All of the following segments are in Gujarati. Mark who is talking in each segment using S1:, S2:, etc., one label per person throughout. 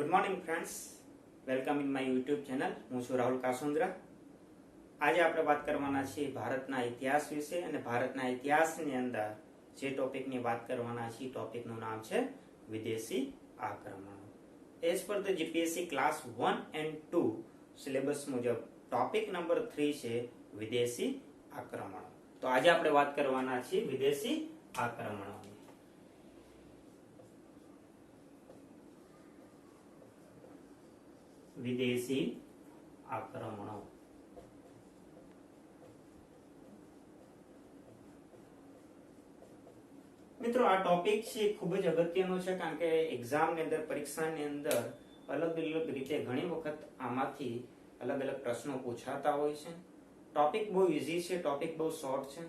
S1: Good morning friends, welcome in my YouTube channel. હું છું રાહુલ કાસુંદ્રા. આજે આપણે વાત કરવાના છીએ ભારતના ઇતિહાસ વિશે, અને ભારતના ઇતિહાસની અંદર જે ટોપિકની વાત કરવાના છીએ ટોપિકનું નામ છે વિદેશી આક્રમણો. As per the GPSC class 1 and 2 syllabus મુજબ ટોપિક નંબર 3 છે વિદેશી આક્રમણો. તો આજે આપણે વાત કરવાના છીએ વિદેશી આક્રમણો. વિદેશી આક્રમણો. મિત્રો, આ ટોપિક છે ખૂબ જ અગત્યનો છે, કારણ કે એક્ઝામની અંદર, પરીક્ષાની અંદર અલગ અલગ રીતે ઘણી વખત આમાંથી અલગ અલગ પ્રશ્નો પૂછાતા હોય છે. ટોપિક બહુ ઈઝી છે, ટોપિક બહુ શોર્ટ છે,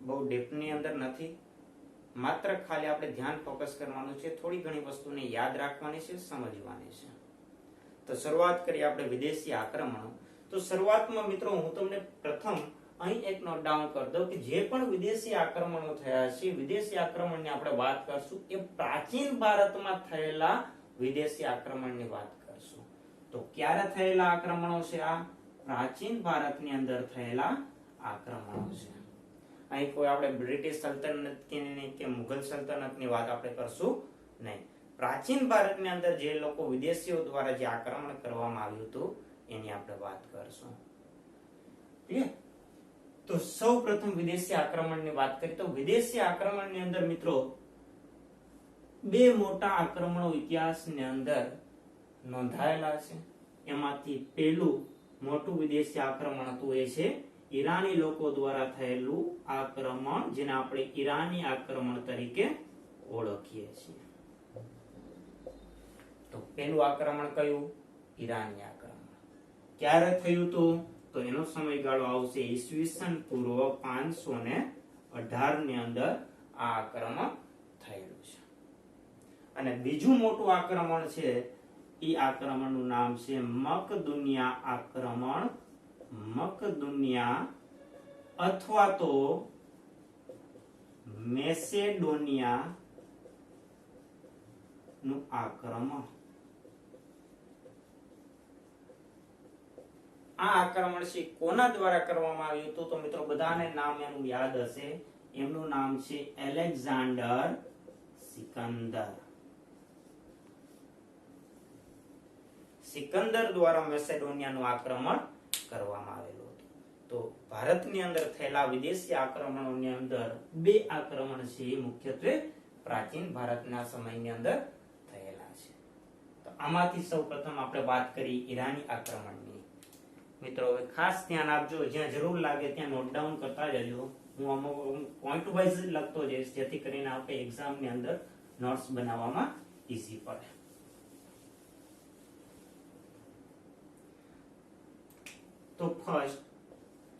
S1: બહુ ડીપની અંદર નથી. માત્ર ખાલી આપણે ધ્યાન ફોકસ કરવાનું છે, થોડી ઘણી વસ્તુને યાદ રાખવાની છે, સમજવાની છે. તો શરૂઆત કરીએ આપણે વિદેશી આક્રમણો. તો શરૂઆતમાં મિત્રો હું તમને પ્રથમ અહીં એક નોટ ડાઉન કરી દઉં કે જે પણ વિદેશી આક્રમણો થયા છે, વિદેશી આક્રમણની આપણે વાત કરશું એ પ્રાચીન ભારતમાં થયેલા વિદેશી આક્રમણની વાત કરશું. તો ક્યારે થયેલા આક્રમણો છે? આ પ્રાચીન ભારતની અંદર થયેલા આક્રમણો છે. અહીં કોઈ આપણે બ્રિટિશ સલ્તનત કે મુઘલ સલ્તનતની વાત આપણે કરશું નહીં. પ્રાચીન ભારતની અંદર જે લોકો વિદેશીઓ દ્વારા જે આક્રમણ કરવામાં આવ્યું હતું એની આપણે વાત કરશું. તો સૌ પ્રથમ વિદેશી આક્રમણની વાત કરીએ તો વિદેશી આક્રમણની અંદર મિત્રો બે મોટા આક્રમણો ઇતિહાસની અંદર નોંધાયેલા છે. એમાંથી પહેલું મોટું વિદેશી આક્રમણ હતું એ છે ઈરાની લોકો દ્વારા થયેલું આક્રમણ, જેને આપણે ઈરાની આક્રમણ તરીકે ઓળખીએ છીએ. તો પહેલું આક્રમણ કયું? ઈરાની આક્રમણ. ક્યારે થયું હતું? તો એનો સમયગાળો આવશે ઈસવીસન પૂર્વ 518 ની અંદર આ આક્રમણ થયેલું છે. અને બીજું મોટું આક્રમણ છે એ આક્રમણનું નામ છે મકદુનિયા આક્રમણ. મકદુનિયા અથવા તો મેસેડોનિયા નું આક્રમણ. આ આક્રમણ છે કોના દ્વારા કરવામાં આવ્યું હતું? તો મિત્રો બધાને નામ એનું યાદ હશે. એમનું નામ છે એલેક્ઝાન્ડર સિકંદર. સિકંદર દ્વારા મેસેડોનિયાનું આક્રમણ કરવામાં આવેલું હતું. તો ભારતની અંદર થયેલા વિદેશી આક્રમણોની અંદર બે આક્રમણ છે એ મુખ્યત્વે પ્રાચીન ભારતના સમયની અંદર થયેલા છે. તો આમાંથી સૌપ્રથમ આપણે વાત કરી ઈરાની આક્રમણની. મિત્રો હવે ખાસ ધ્યાન આપજો, જ્યાં જરૂર લાગે ત્યાં નોટ ડાઉન કરતા જજો. હું અમુક પોઈન્ટ વાઇઝ લખતો જઈશ, જેથી કરીને આપણે એક્ઝામની અંદર નોટ્સ બનાવવામાં ઈઝી પડે. તો ફર્સ્ટ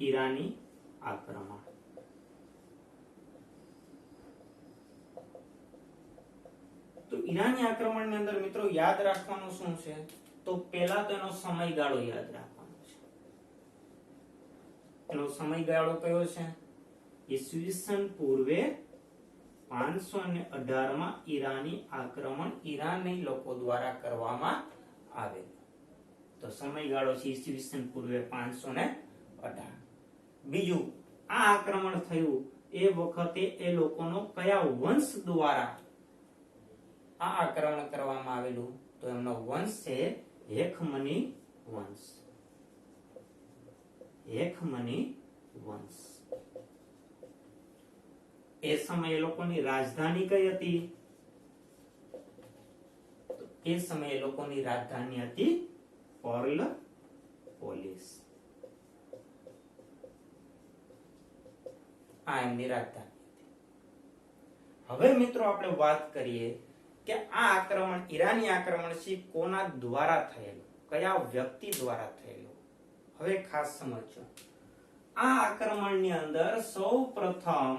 S1: ઈરાની આક્રમણ. તો ઈરાની આક્રમણની અંદર મિત્રો યાદ રાખવાનું શું છે? તો પહેલા તો એનો સમયગાળો યાદ રાખવાનો. એનો સમયગાળો કયો છે? ઈસવીસન પૂર્વે 518 માં ઈરાની આક્રમણ ઈરાની લોકો દ્વારા કરવામાં આવેલું. તો સમયગાળો છે ઈસવીસન પૂર્વે 518. બીજું, આ આક્રમણ થયું એ વખતે એ લોકોનો કયા વંશ દ્વારા આ આક્રમણ કરવામાં આવેલું? તો એમનો વંશ છે હેખમની વંશ. હેખમની વંશ. એ સમયે લોકોની રાજધાની કઈ હતી? તો એ સમયે લોકોની રાજધાની હતી પર્લપોલિસ. આ એમની રાજધાની હતી. હવે મિત્રો આપણે વાત કરીએ કે આ આક્રમણ ઈરાની આક્રમણ છે કોના દ્વારા થયેલું, કયા વ્યક્તિ દ્વારા થયેલું? હવે ખાસ સમજો. આ આક્રમણની અંદર સૌ પ્રથમ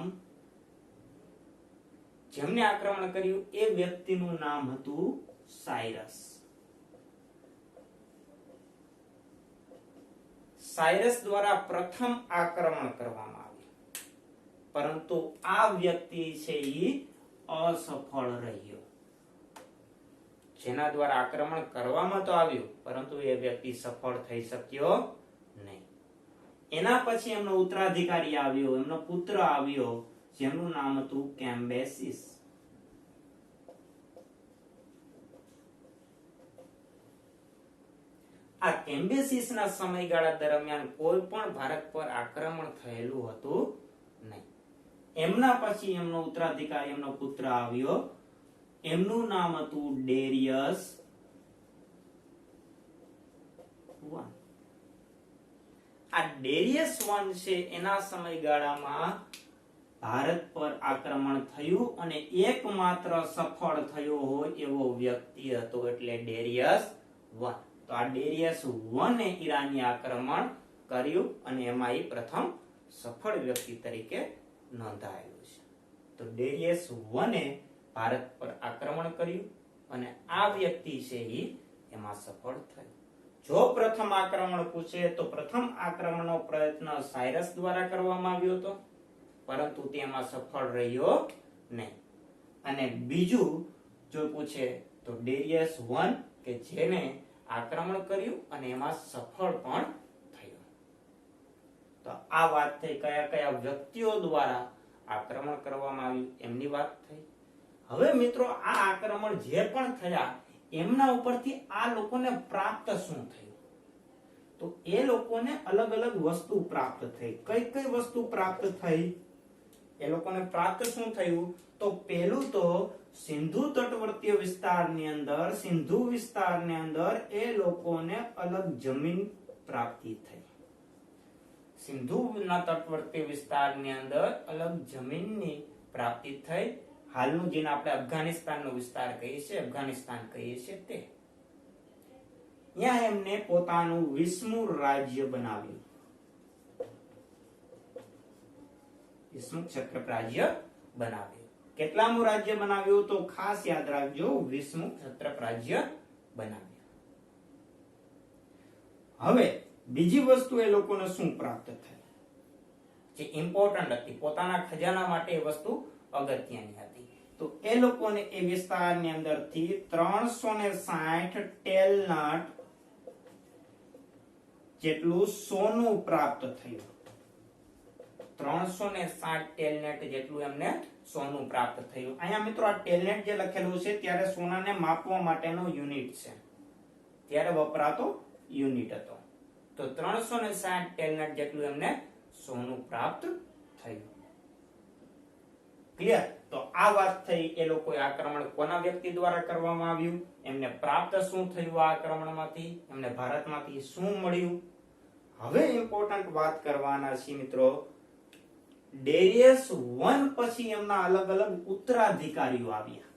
S1: જેમને આક્રમણ કર્યું એ વ્યક્તિનું નામ હતું સાયરસ. સાયરસ દ્વારા પ્રથમ આક્રમણ કરવામાં આવ્યું, પરંતુ આ વ્યક્તિ છે એ અસફળ રહ્યો. જેના દ્વારા આક્રમણ કરવામાં તો આવ્યું પરંતુ એ વ્યક્તિ સફળ થઈ શક્યો નહીં. એના પછી એમનો ઉત્તરાધિકારી આવ્યો, એમનો પુત્ર આવ્યો, જેમનું નામ હતું કેમ્બેસિસ. આ કેમ્બેસિસના સમયગાળા દરમિયાન કોઈ પણ ભારત પર આક્રમણ થયેલું હતું નહીં. એમના પછી એમનો ઉત્તરાધિકારી, એમનો પુત્ર આવ્યો, એમનું નામ હતું ડેરિયસ I. આ ડેરિયસ I છે એના સમયગાળામાં ભારત પર આક્રમણ થયું અને એકમાત્ર સફળ થયો હોય એવો વ્યક્તિ હતો એટલે ડેરિયસ I. તો આ ડેરિયસ I એ ઈરાની આક્રમણ કર્યું અને એમાં એ પ્રથમ સફળ વ્યક્તિ તરીકે નોંધાયેલું છે. તો ડેરિયસ I એ ભારત પર આક્રમણ કર્યું અને આ વ્યક્તિ છે એ એમાં સફળ થયો. જો પ્રથમ આક્રમણ પૂછે તો પ્રથમ આક્રમણનો પ્રયત્ન સાયરસ દ્વારા કરવામાં આવ્યો હતો પરંતુ તેમાં સફળ રહ્યો નહીં. અને બીજું જો પૂછે તો ડેરિયસ I કે જેને આક્રમણ કર્યું અને એમાં સફળ પણ થયો. તો આ વાત થઈ કયા કયા વ્યક્તિઓ દ્વારા આક્રમણ કરવામાં આવ્યું એમની વાત થઈ. હવે મિત્રો આ આક્રમણ જે પણ થયા એમના ઉપરથી આ લોકોને પ્રાપ્ત શું થયું? તો એ લોકોને અલગ અલગ વસ્તુ પ્રાપ્ત થઈ. કઈ કઈ વસ્તુ પ્રાપ્ત થઈ? એ લોકોને પ્રાપ્ત શું થયું? તો પહેલું તો સિંધુ તટવર્તીય વિસ્તારની અંદર, સિંધુ વિસ્તારની અંદર એ લોકોને અલગ જમીન પ્રાપ્તિ થઈ. સિંધુના તટવર્તીય વિસ્તારની અંદર અલગ જમીનની પ્રાપ્તિ થઈ. હાલનું જેને આપણે અફઘાનિસ્તાનનો વિસ્તાર કહીએ છીએ, અફઘાનિસ્તાન કહીએ છીએ તે. ત્યાં એમને પોતાનું 20મું રાજ્ય બનાવ્યું. 20મું ક્ષત્રપ રાજ્ય બનાવ્યું. કેટલામું રાજ્ય બનાવ્યું? તો ખાસ યાદ રાખજો, 20મું ક્ષત્રપ રાજ્ય બનાવ્યું. હવે બીજી વસ્તુ એ લોકોને શું પ્રાપ્ત થઈ જે ઇમ્પોર્ટન્ટ હતી, પોતાના ખજાના માટે એ વસ્તુ અગત્યની હતી. તો એ લોકોને એ વિસ્તારની અંદરથી 360 ટેલનટ જેટલું સોનું પ્રાપ્ત થયું. 360 ટેલનેટ જેટલું એમને સોનું પ્રાપ્ત થયું. અહીંયા મિત્રો આ ટેલનેટ જે લખેલું છે ત્યારે સોનાને માપવા માટેનો યુનિટ છે, ત્યારે વપરાતો યુનિટ હતો. તો 360 ટેલનેટ જેટલું એમને સોનું પ્રાપ્ત થયું. ક્લિયર? તો આ વાત થઈ એ લોકો આક્રમણ કોના વ્યક્તિ દ્વારા કરવામાં આવ્યું, એમને પ્રાપ્ત શું થયું આ આક્રમણમાંથી, એમને ભારતમાંથી શું મળ્યું. હવે ઇમ્પોર્ટન્ટ વાત કરવાના છે મિત્રો, ડેરિયસ I પછી એમના અલગ અલગ ઉત્તરાધિકારીઓ આવ્યા.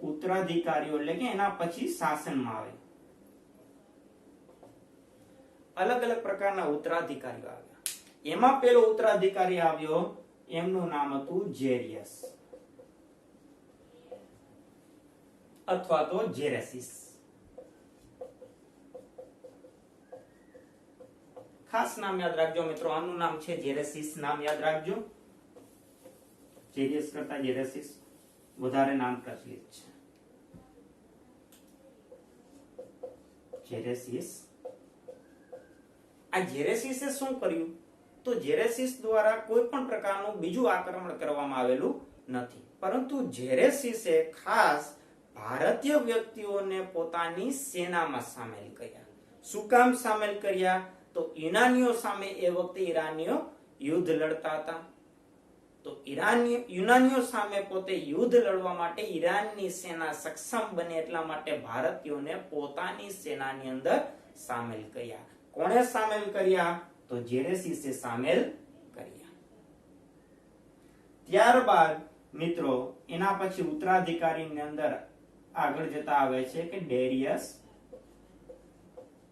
S1: ઉત્તરાધિકારીઓ એટલે કે એના પછી શાસનમાં આવે અલગ અલગ પ્રકારના ઉત્તરાધિકારીઓ આવ્યા. એમાં પેલો ઉત્તરાધિકારી આવ્યો, એમનું નામ હતું જેરિયસ અથવા તો જેરેસિસ. ખાસ નામ યાદ રાખજો મિત્રો, આનું નામ છે જેરેસિસ. નામ યાદ રાખજો, જેરિયસ કરતા જેરેસિસ વધારે નામ પ્રચલિત છે. જેરેસિસ. આ જેરેસિસે શું કર્યું? તો જેરેસિસ દ્વારા કોઈ પણ પ્રકારનું બીજું આક્રમણ કરવામાં આવેલું નથી, પરંતુ જેરેસિસે ખાસ ભારતીય વ્યક્તિઓને પોતાની સેનામાં સામેલ કર્યા. શું કામ સામેલ કર્યા? તો યુનાનીઓ સામે એ વખતે ઈરાનીઓ યુદ્ધ લડતા હતા. તો યુનાનીઓ સામે પોતે યુદ્ધ લડવા માટે ઈરાનની સેના સક્ષમ બને એટલા માટે ભારતીયોને પોતાની સેનાની અંદર સામેલ કર્યા. કોણે સામેલ કર્યા? તો જેરેસિસે સામેલ કર્યા. ત્યારબાદ મિત્રો એના પછી ઉત્તરાધિકારીની અંદર આગળ જતા આવે છે કે ડેરિયસ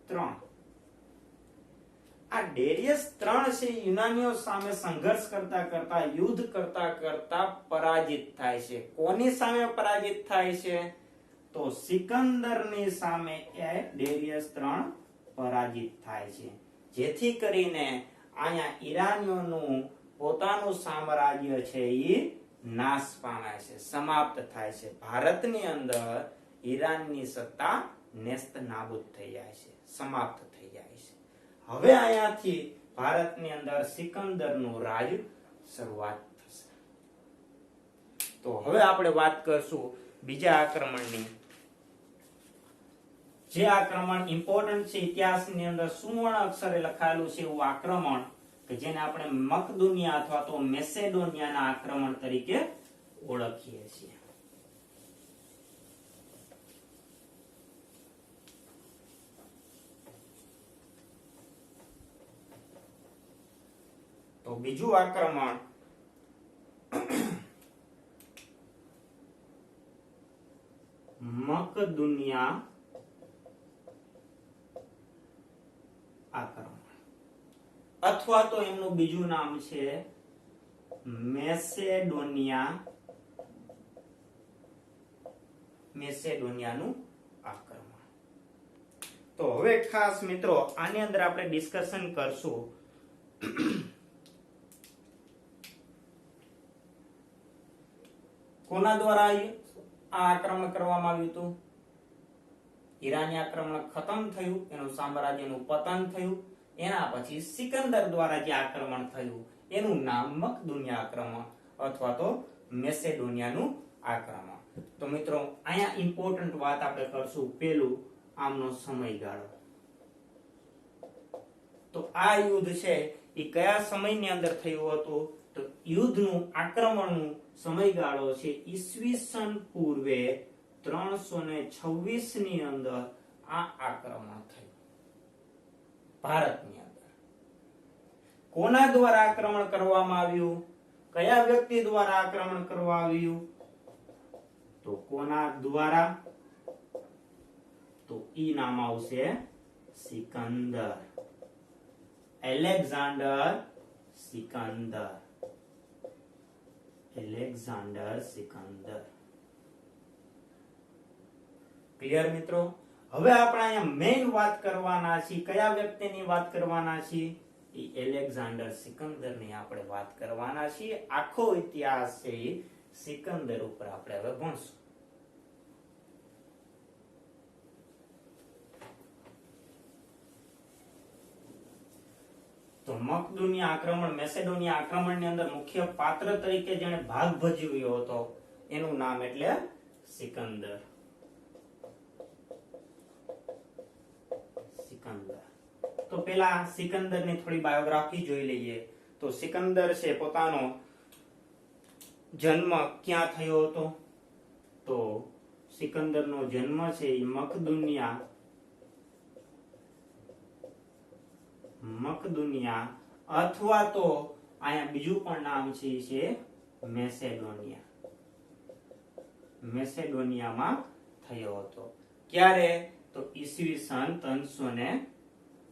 S1: III. આ ડેરિયસ III છે યુનાનીઓ સામે સંઘર્ષ કરતા કરતા, યુદ્ધ કરતા કરતા પરાજિત થાય છે. કોની સામે પરાજિત થાય છે? તો સિકંદરની સામે એ ડેરિયસ III પરાજિત થાય છે. જેથી કરીને અહીંયા ઈરાનીઓનું પોતાનું સામ્રાજ્ય છે એ નાશ પામે છે, સમાપ્ત થાય છે. ભારતની અંદર ઈરાનની સત્તા નેસ્ત નાબૂદ થઈ જાય છે, સમાપ્ત થઈ જાય છે. હવે અહીંયાથી ભારતની અંદર સિકંદરનું રાજ શરૂઆત થશે. તો હવે આપણે વાત કરશું બીજા આક્રમણની. જે આક્રમણ ઇમ્પોર્ટન્ટ છે, ઇતિહાસની અંદર સુવર્ણ અક્ષરે લખાયેલું છે એવું આક્રમણ કે જેને આપણે મકદુનિયા અથવા તો મેસેડોનિયાના આક્રમણ તરીકે ઓળખીએ છીએ. તો બીજું આક્રમણ મકદુનિયા આક્રમણ અથવા તો એમનું બીજું નામ છે મેસેડોનિયાનું આક્રમણ. તો હવે ખાસ મિત્રો આની અંદર આપણે ડિસ્કશન કરશું કોના દ્વારા આ આક્રમણ કરવામાં આવ્યું હતું. ઈરાની આક્રમણ ખતમ થયું, એનું સામ્રાજ્યનું પતન થયું. એના પછી સિકંદર દ્વારા જે આક્રમણ થયું એનું નામ મકદુનિયા આક્રમણ અથવા તો મેસેડોનિયાનું આક્રમણ. તો મિત્રો અહીંયા ઇમ્પોર્ટન્ટ વાત આપણે કરશું. પેલું આમનો સમયગાળો. તો આ યુદ્ધ છે એ કયા સમયની અંદર થયું હતું? તો યુદ્ધનું આક્રમણનું સમયગાળો છે ઈસવીસન પૂર્વે 326 ની અંદર આ આક્રમણ થયું ભારતની અંદર. કોના દ્વારા આક્રમણ કરવામાં આવ્યું? કયા વ્યક્તિ દ્વારા આક્રમણ કરવામાં આવ્યું? તો કોના દ્વારા? તો ઈ નામ આવશે Sikandar, Alexander Sikandar. Alexander Sikandar. Clear મિત્રો? હવે આપણે અહીંયા મેઇન વાત કરવાના છીએ. કયા વ્યક્તિની વાત કરવાના છીએ? એ એલેક્ઝાન્ડર સિકંદરની આપણે વાત કરવાના છીએ. આખો ઇતિહાસ છે એ સિકંદર ઉપર આપણે હવે ભણશું. તો મકદુનિયા આક્રમણ, મેસેડોનિયા આક્રમણની અંદર મુખ્ય પાત્ર તરીકે જેણે ભાગ ભજવ્યો હતો એનું નામ એટલે સિકંદર. સિકંદર. તો પેલા સિકંદરની થોડી બાયોગ્રાફી જોઈ લઈએ. તો સિકંદર છે પોતાનો જન્મ ક્યાં થયો હતો? તો સિકંદરનો જન્મ છે એ મકદુનિયા અથવા તો અહીંયા બીજું પણ નામ છે એ છે મેસેડોનિયા. મેસેડોનિયામાં થયો હતો. ક્યારે? તો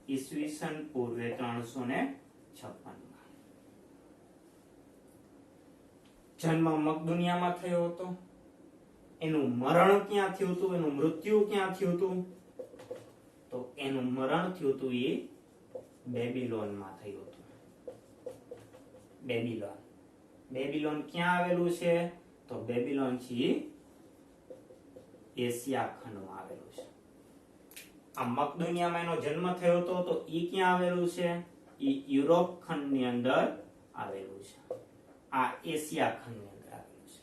S1: ઈસવીસન પૂર્વે 356 જન્મ મકદુનિયામાં થયો હતો. એનું મરણ ક્યાં થયું હતું? એનું મૃત્યુ ક્યાં થયું હતું? તો એનું મરણ થયું હતું એ બેબીલોનમાં થયું હતું. બેબીલોન. બેબીલોન ક્યાં આવેલું છે? તો બેબીલોન છે એશિયા ખંડમાં આવેલું છે. આ મકદુનિયામાં એનો જન્મ થયો હતો તો ઈ ક્યાં આવેલું છે? ઈ યુરોપ ખંડની અંદર આવેલું છે. આ એશિયા ખંડની અંદર આવેલું છે.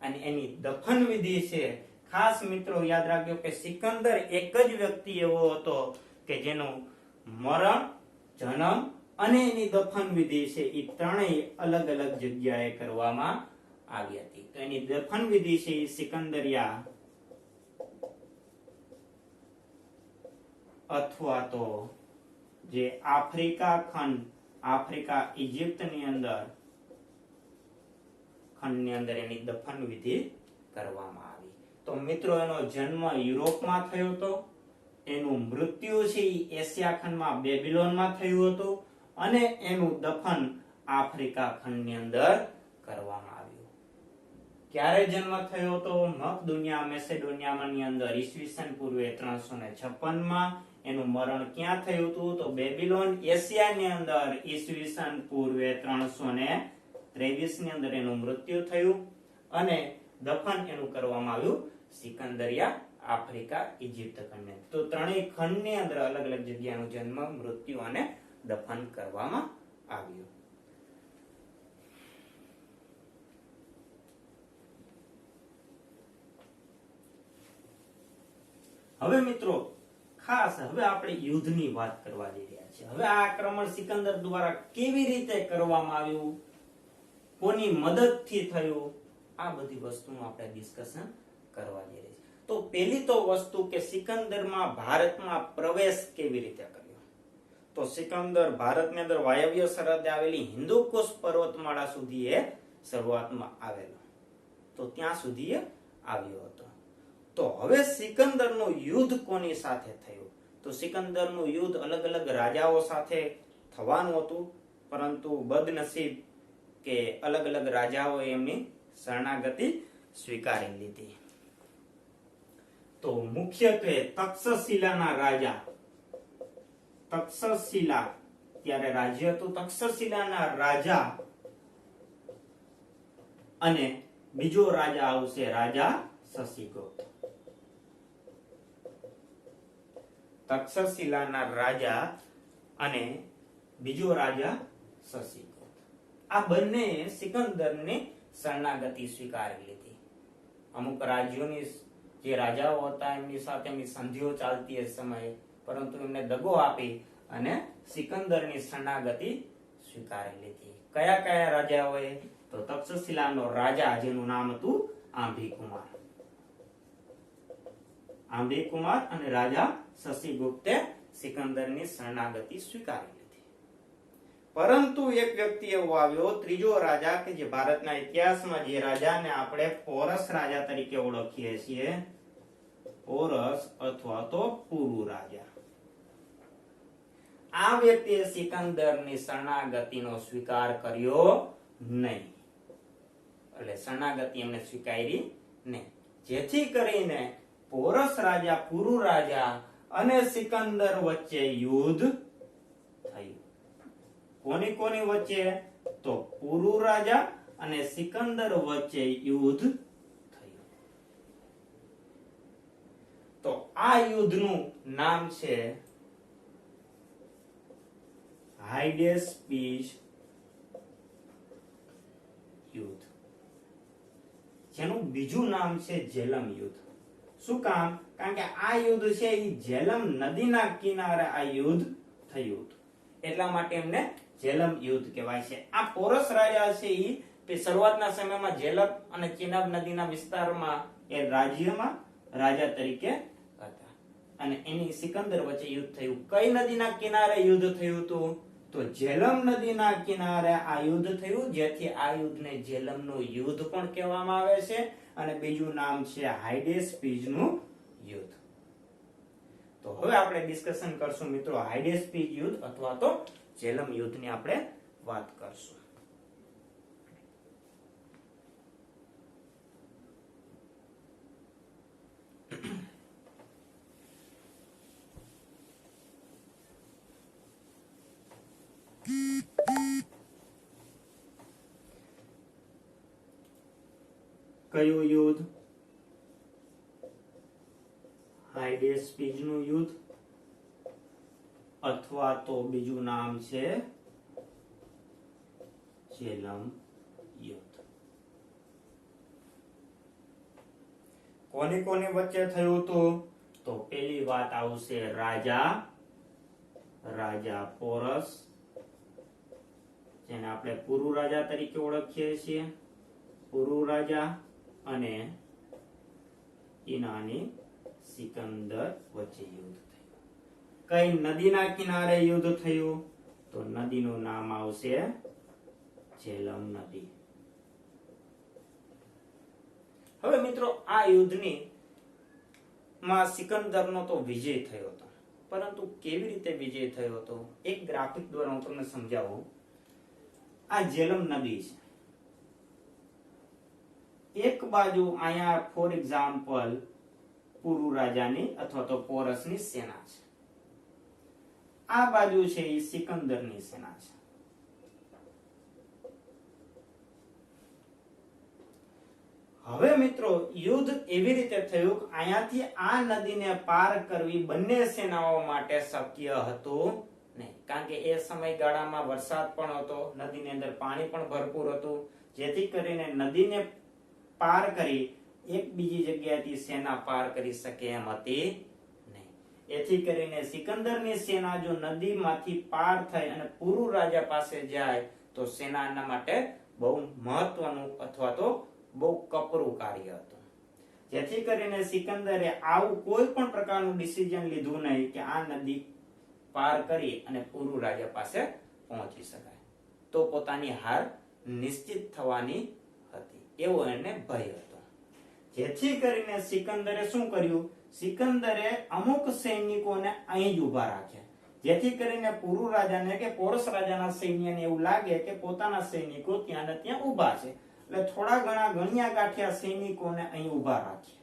S1: અને એની દફન વિધિ છે. ખાસ મિત્રો યાદ રાખજો કે સિકંદર એક જ વ્યક્તિ એવો હતો કે જેનું મરણ, જન્મ અને એની દફન વિધિ છે એ ત્રણેય અલગ અલગ જગ્યાએ કરવામાં આવી હતી. તો એની દફન વિધિ છે એ સિકંદરિયા અથવા તો જે આફ્રિકા ખંડ, આફ્રિકા ઇજિપ્તની અંદર ખંડની અંદર એની દફન વિધિ કરવામાં આવી. તો મિત્રો એનો જન્મ યુરોપમાં થયો હતો. એનું મૃત્યુ છે એ એશિયા ખંડમાં બેબીલોનમાં થયું હતું અને એનું દફન આફ્રિકા ખંડની અંદર કરવામાં આવ્યું. ક્યારે જન્મ થયો હતો? મકદુનિયા મેસેડોનિયાની અંદર ઈસવીસન પૂર્વે 356 માં. એનું મરણ ક્યાં થયું હતું? તો બેબીલોન એશિયાની અંદર ઈસવીસન પૂર્વે 356 23 ની અંદર એનું મૃત્યુ થયું અને દફન એનું કરવામાં આવ્યું સિકંદરિયા, આફ્રિકા, ઇજિપ્ત ખંડ. તો ત્રણેય ખંડની અંદર અલગ અલગ જગ્યાનું જન્મ, મૃત્યુ અને દફન કરવામાં આવ્યું. હવે મિત્રો ખાસ હવે આપણે યુદ્ધની વાત કરવા જઈ રહ્યા છીએ. હવે આ આક્રમણ સિકંદર દ્વારા કેવી રીતે કરવામાં આવ્યું, કોની મદદથી થયું, આ બધી વસ્તુનું આપણે ડિસ્કશન કરવા જઈ રહ્યા છીએ. તો પહેલી તો વસ્તુ કે સિકંદરમાં ભારતમાં પ્રવેશ કેવી રીતે કર્યો. તો સિકંદર ભારતની અંદર વાયવ્ય સરહદે આવેલી હિન્દુકુશ પર્વતમાળા સુધી એ શરૂઆતમાં આવેલો, તો ત્યાં સુધી એ આવ્યો હતો. તો હવે સિકંદરનું યુદ્ધ કોની સાથે થયું. તો સિકંદરનું યુદ્ધ અલગ અલગ રાજાઓ સાથે થવાનું હતું, પરંતુ બદનસીબ કે અલગ અલગ રાજાઓએ એમની શરણાગતિ સ્વીકારી લીધી. તો મુખ્યત્વે તક્ષશિલાના રાજા, તક્ષશિલા ત્યારે રાજ્ય હતું, તક્ષશિલાના રાજા અને બીજો રાજા આવશે રાજા શશિગુપ્ત. તક્ષશિલાના રાજા અને બીજો રાજા શશિગુપ્ત, આ બંને સિકંદરની શરણાગતિ સ્વીકારી લીધી. અમુક રાજ્યોની જે રાજાઓ હતા એમની સાથે એમની સંધિઓ ચાલતી એ સમયે, પરંતુ એમને દગો આપી અને સિકંદરની શરણાગતિ સ્વીકારી લીધી. કયા કયા રાજાઓએ? તો તક્ષશિલાનો રાજા જેનું નામ હતું આંભીકુમાર, આંભીકુમાર અને રાજા શશિગુપ્તે સિકંદરની શરણાગતિ સ્વીકારી લીધી. પરંતુ એક વ્યક્તિ એવો આવ્યો, ત્રીજો રાજા, કે જે ભારતના ઇતિહાસમાં જે રાજાને આપણે પોરસ રાજા તરીકે ઓળખીએ છીએ, પોરસ અથવા તો પુરુ રાજા. આ વ્યક્તિએ સિકંદરની શરણાગતિનો સ્વીકાર કર્યો નહીં, એટલે શરણાગતિ એમને સ્વીકારી નહીં, જેથી કરીને પોરસ રાજા, પુરુ રાજા અને સિકંદર વચ્ચે યુદ્ધ થયું. કોની કોની વચ્ચે? તો પુરુ રાજા અને સિકંદર વચ્ચે યુદ્ધ થયું. તો આ યુદ્ધનું નામ છે હાયડેસ્પીસ યુદ્ધ, જેનું બીજું નામ છે જેલમ યુદ્ધ. શું કામ? કારણ કે આ યુદ્ધ છે એ જેલમ નદીના કિનારે આ યુદ્ધ થયું હતું, એટલા માટે એમને જેલમ યુદ્ધ કહેવાય છે. આ પોરસ રાજા છે એ શરૂઆતના સમયમાં જેલમ અને ચિનાબ નદીના વિસ્તારમાં એ રાજ્યમાં રાજા તરીકે હતા, અને એની સિકંદર વચ્ચે યુદ્ધ થયું. કઈ નદીના કિનારે યુદ્ધ થયું હતું? તો જેલમ નદીના કિનારે આ યુદ્ધ થયું, જેથી આ યુદ્ધને જેલમનું યુદ્ધ પણ કહેવામાં આવે છે, અને બીજું નામ છે હાયડેસ્પીસનું યુદ્ધ. તો હવે આપણે ડિસ્કશન કરશું મિત્રો હાયડેસ્પીસ યુદ્ધ અથવા તો જેલમ યુદ્ધની આપણે વાત કરશું. કયું યુદ્ધ? હાયડેસ્પીસનું યુદ્ધ, અથવા તો બીજું નામ છે જેલમ યુદ્ધ. કોની કોની વચ્ચે થયું હતું? તો પેલી વાત આવશે રાજા પોરસ, જેને આપણે પુરુ રાજા તરીકે ઓળખીએ છીએ, પુરુ રાજા અને ઈનાની સિકંદર વચ્ચે યુદ્ધ થયું. કઈ નદીના કિનારે યુદ્ધ થયું? તો નદીનું નામ આવશે જેલમ નદી. હવે મિત્રો આ યુદ્ધની માં સિકંદરનો તો વિજય થયો હતો, પરંતુ કેવી રીતે વિજય થયો હતો એક ગ્રાફિક દ્વારા હું તમને સમજાવું. આ જેલમ નદી છે, એક બાજુ અહીંયા ફોર એક્ઝામ્પલ પુરુ રાજાની અથવા તો પોરસની સેના છે, આ બાજુ છે એ સિકંદરની સેના છે. હવે મિત્રો યુદ્ધ એવી રીતે થયું કે અહીંયાથી આ નદીને પાર કરવી બંને સેનાઓ માટે શક્ય હતું નહીં, કારણ કે એ સમયગાળામાં વરસાદ પણ હતો, નદીની અંદર પાણી પણ ભરપૂર હતું, જેથી કરીને નદીને પાર કરી એક બીજી જગ્યાએથી સેના પાર કરી શકે એમ હતી નહીં. એથી કરીને સિકંદરની સેના જો નદીમાંથી પાર થઈ અને પુરુ રાજા પાસે જાય તો સેનાના માટે બહુ મહત્વનું અથવા તો બહુ કપરું કાર્ય હતું. જેથી કરીને સિકંદરે આવું કોઈ પણ પ્રકારનું ડિસિઝન લીધું નહીં કે આ નદી પાર કરી અને પુરુ રાજા પાસે પહોંચી શકાય, તો પોતાની હાર નિશ્ચિત થવાની હતી એવો એને ભય હતો. જેથી કરીને સિકંદરે શું કર્યું, સિકંદરે અમુક સૈનિકોને અહીં જ ઉભા રાખ્યા, જેથી કરીને પુરુ રાજાને કે પોરસ રાજાના સૈન્યને એવું લાગે કે પોતાના સૈનિકો ત્યાં ને ત્યાં ઉભા છે, એટલે થોડા ઘણા ગણ્યા ગાંઠ્યા સૈનિકોને અહીં ઉભા રાખ્યા.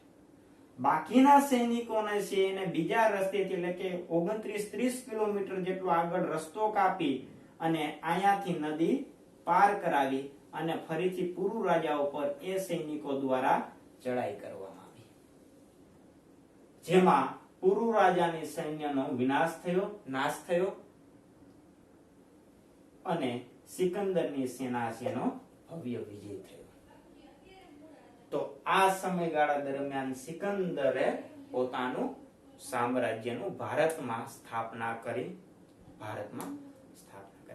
S1: બાકીના સૈનિકોને છે એને બીજા રસ્તેથી એટલે કે 29-30 કિલોમીટર જેટલો આગળ રસ્તો કાપી અને અહીંયાથી નદી પાર કરાવી અને ફરીથી પુરુ રાજા ઉપર એ સૈનિકો દ્વારા ચડાઈ કરવામાં આવી, જેમાં પુરુ રાજાની સૈન્યનો વિનાશ થયો, નાશ થયો અને સિકંદરની સેના છે ભવ્ય વિજય થયો. તો આ સમયગાળા દરમિયાન સિકંદરે પોતાનું સામ્રાજ્યનું ભારતમાં સ્થાપના કરી.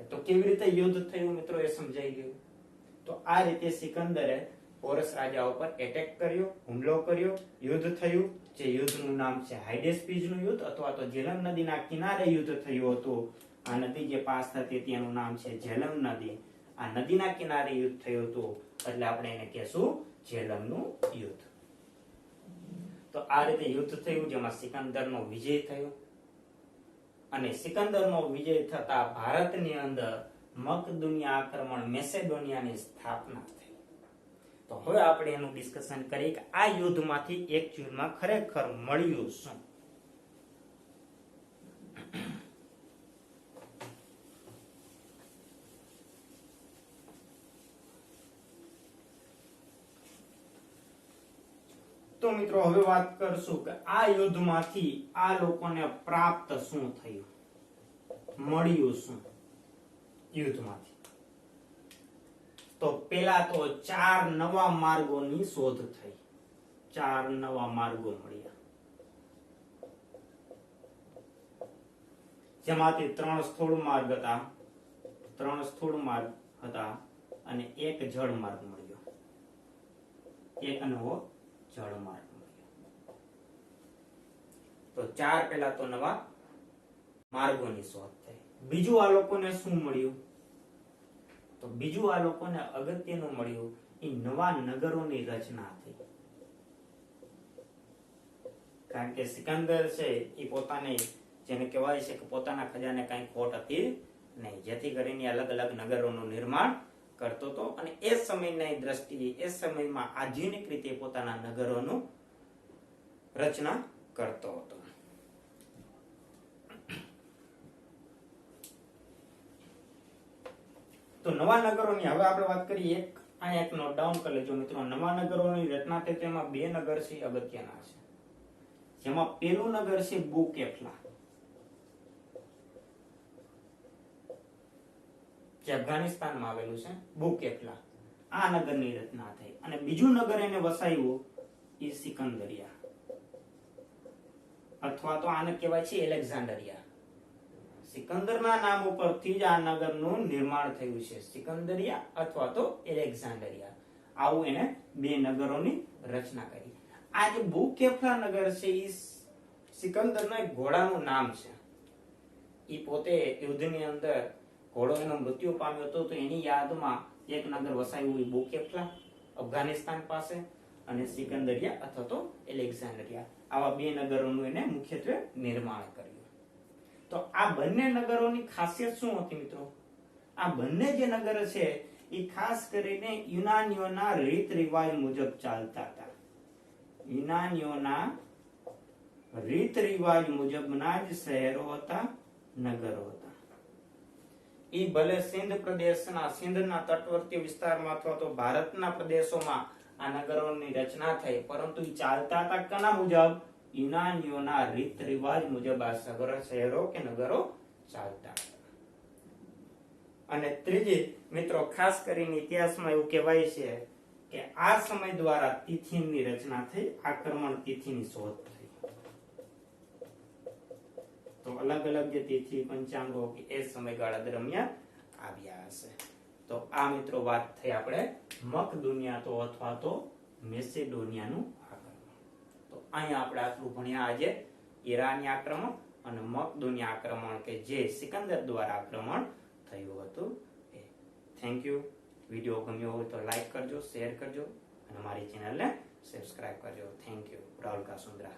S1: તો કેવી રીતે યુદ્ધ થયું મિત્રો એ સમજાઈ ગયું. તો આ રીતે સિકંદરે પોરસ રાજા ઉપર એટેક કર્યો, હુમલો કર્યો, યુદ્ધ થયું, જે યુદ્ધનું નામ છે હાઇડેસ્પીઝનું યુદ્ધ અથવા તો ઝેલમ નદીના કિનારે યુદ્ધ થયું હતું. આ નદી જે પાસ થતી તેનું નામ છે ઝેલમ નદી. આ નદીના કિનારે યુદ્ધ થયું હતું એટલે આપણે એને કહેશું ઝેલમનું યુદ્ધ. તો આ રીતે યુદ્ધ થયું જેમાં સિકંદરનો વિજય થયો અને સિકંદરનો વિજય થતા ભારતની અંદર મકદુનિયા આક્રમણ મેસેડોનિયાની સ્થાપના થઈ. તો હવે આપણે એનું ડિસ્કશન કરીએ કે આ યુદ્ધમાંથી એકચ્યુઅલમાં ખરેખર મળ્યું શું. તો મિત્રો હવે વાત કરશું કે આ યુદ્ધમાંથી આ લોકોને પ્રાપ્ત શું થયું, મળ્યું શું યુદ્ધમાંથી. તો પેલા તો 4 નવા માર્ગોની શોધ થઈ, 4 નવા માર્ગો મળ્યા, જેમાંથી 3 સ્થૂળ માર્ગ હતા, 3 સ્થૂળ માર્ગ હતા અને 1 જળ માર્ગ મળ્યો, એક નવો જળ માર્ગ મળ્યો. તો 4 પેલા તો નવા માર્ગોની શોધ થઈ. બીજું આ લોકોને શું મળ્યું, તો બીજું આ લોકોને અગત્યનું મળ્યું એ નવા નગરોની રચના થઈ. કારણ કે સિકંદર છે એ પોતાને જેને કહેવાય છે કે પોતાના ખજાને કઈ ખોટ હતી નહીં, જેથી કરીને અલગ અલગ નગરોનું નિર્માણ કરતો હતો અને એ સમયની દ્રષ્ટિએ એ સમયમાં આધુનિક રીતે પોતાના નગરોનું રચના કરતો હતો. તો નવા નગરોની હવે આપણે વાત કરીએ, અહીંયા એક નોટ ડાઉન કરી લેજો મિત્રો. નવા નગરોની રચના થઈ તેમાં 2 નગર છે અગત્યના છે, જેમાં પેલું નગર છે બુકેફલા, જે અફઘાનિસ્તાનમાં આવેલું છે. બુકેફલા આ નગરની રચના થઈ અને બીજું નગર એને વસાવ્યું એ સિકંદરિયા અથવા તો આને કહેવાય છે એલેક્ઝાન્ડરિયા. સિકંદરના નામ ઉપરથી જ આ નગરનું નિર્માણ થયું છે, સિકંદરિયા અથવા તો એલેક્ઝાન્ડરિયા. આવું એને 2 નગરોની રચના કરી. આ જે બુકેફલા નગર છે એ સિકંદરના એક ઘોડાનું નામ છે. એ પોતે યુદ્ધની અંદર ઘોડો એનો મૃત્યુ પામ્યો હતો તો એની યાદમાં એક નગર વસાવ્યું બુકેફલા અફઘાનિસ્તાન પાસે અને સિકંદરિયા અથવા તો એલેક્ઝાન્ડરિયા. આવા 2 નગરોનું એને મુખ્યત્વે નિર્માણ કર્યું. તો આ બંને નગરોની ખાસિયત શું હતી મિત્રો? આ બંને જે નગર છે એ ખાસ કરીને યુનાનીઓના રીત રિવાજ મુજબ ચાલતા હતા. યુનાનીઓના રીત રિવાજ મુજબના જ શહેરો હતા, નગરો હતા. ઈ ભલે સિંધ પ્રદેશના સિંધના તટવર્તી વિસ્તારમાં અથવા તો ભારતના પ્રદેશોમાં આ નગરોની રચના થઈ, પરંતુ એ ચાલતા હતા કના મુજબ? યુનાનીઓના રીત રિવાજ મુજબ આ શહેરો કે નગરો ચાલતા હતા. અને ત્રીજી મિત્રો, ખાસ કરીને ઇતિહાસમાં એવું કહેવાય છે કે આ સમય દ્વારા તિથિની રચના થઈ, આક્રમણ તિથિની શોધ થઈ. તો અલગ અલગ જે તિથિ પંચાંગો એ સમયગાળા દરમિયાન આવ્યા હશે. તો આ મિત્રો વાત થઈ આપણે મકદુનિયા તો અથવા તો મેસેડોનિયાનું આક્રમણ. તો અહીંયા આપણે આટલું ભણ્યા આજે ઈરાની આક્રમણ અને મકદુનિયા આક્રમણ કે જે સિકંદર દ્વારા આક્રમણ થયું હતું. Thank you. વિડીયો ગમ્યો હોય તો લાઈક કરજો, શેર કરજો અને મારી ચેનલને સબસ્ક્રાઇબ કરજો. Thank you. રાહુલ કાસુંદ્રા.